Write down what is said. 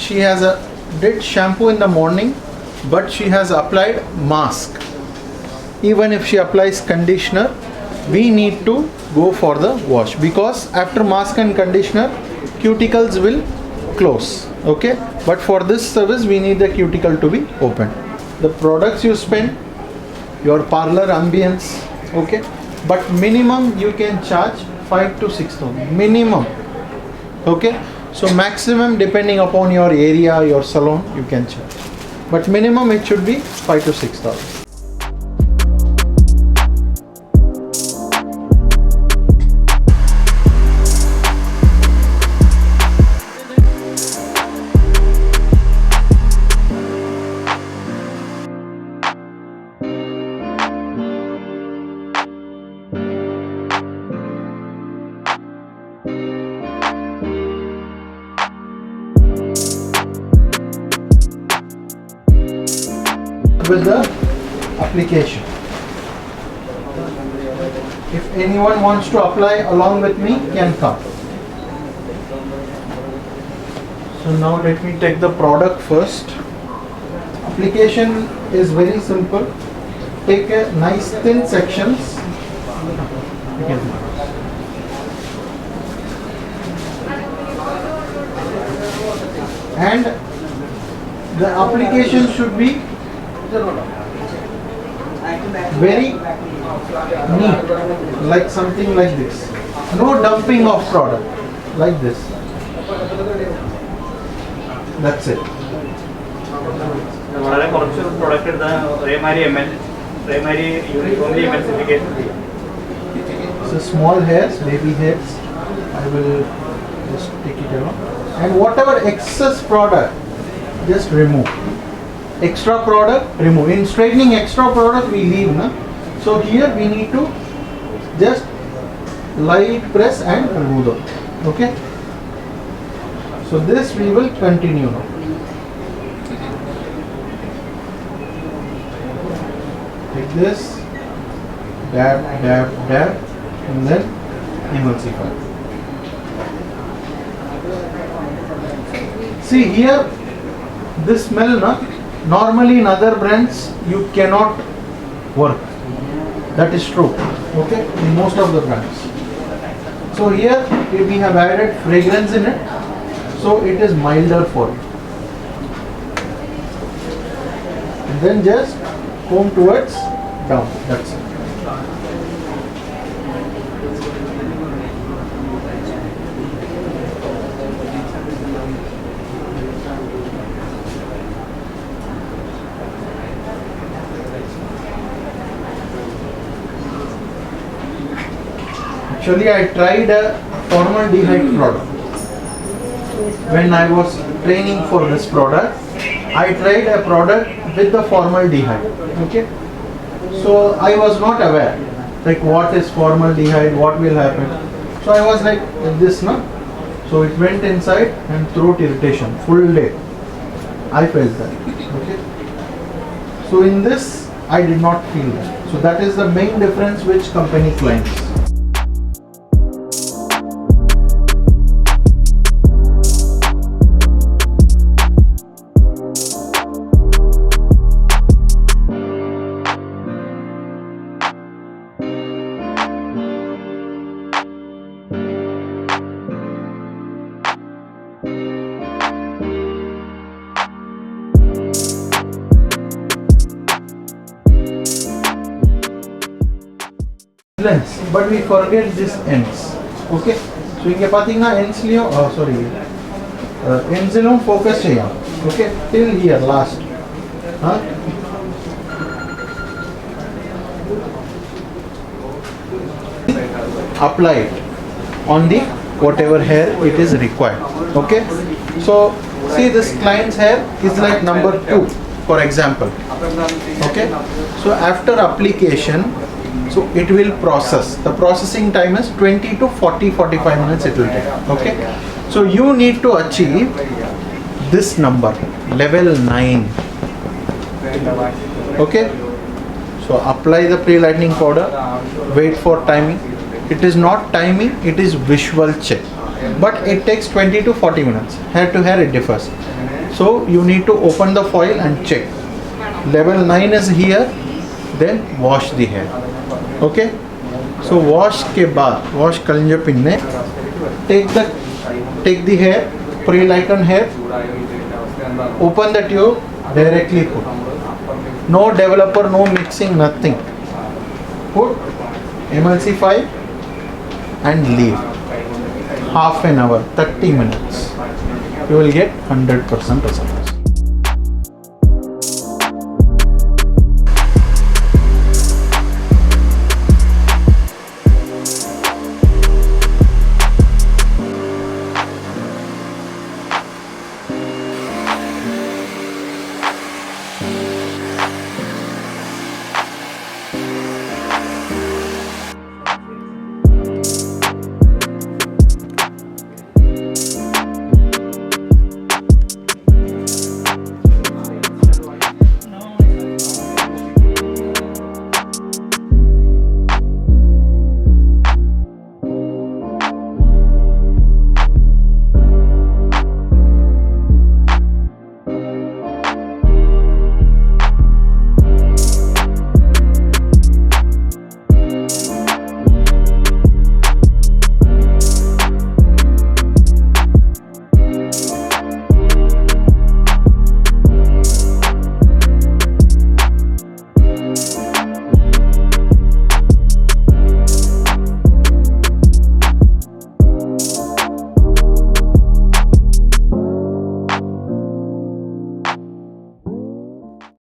she has did shampoo in the morning, but she has applied mask. Even if she applies conditioner, we need to go for the wash, because after mask and conditioner, cuticles will close. Okay, but for this service we need the cuticle to be open. The products you spend, your parlor ambience, okay, but minimum you can charge 5 to 6,000 minimum. Okay, so maximum depending upon your area, your salon, you can charge, but minimum it should be 5 to 6,000. With the application, if anyone wants to apply along with me, can come. So now let me take the product first. Application is very simple. Take a nice thin sections. And the application should be very neat, like something like this. No dumping of product, like this. That's it. So small hairs, baby hairs, I will just take it along. And whatever excess product, just remove. Extra product, remove. In straightening, extra product we leave, na? So here we need to just light press and remove them. Okay? So this we will continue now. Take this, dab, dab, dab, and then emulsify. See here, this smell, na? Normally in other brands you cannot work. That is true. Okay, in most of the brands. So here we have added fragrance in it, so it is milder for you. And then just comb towards down. That's it. Actually, I tried a formaldehyde product. When I was training for this product, I tried a product with the formaldehyde. Okay, so I was not aware, like what is formaldehyde, what will happen. So I was like this, na? So it went inside and throat irritation full day. I felt that. Okay. So in this, I did not feel that. So that is the main difference which company claims. Lens, but we forget this ends. Okay, so inge pathina ends liyo, ends ilum focus cheyam. Okay, till here last. Apply it on the whatever hair it is required. Okay, so see, this client's hair is like number 2, for example. Okay, so after application, so it will process. The processing time is 20 to 45 minutes it will take. Okay, so you need to achieve this number, level 9. Okay, so apply the pre-lightening powder, wait for timing. It is not timing, it is visual check, but it takes 20 to 40 minutes. Hair to hair it differs. So you need to open the foil and check. Level 9 is here, then wash the hair. Okay? So wash के बाद, wash Kalinjar पिन्ने, take the hair, pre-lightened hair, open the tube, directly put. No developer, no mixing, nothing. Put emulsify and leave. Half an hour, 30 minutes. You will get 100% results.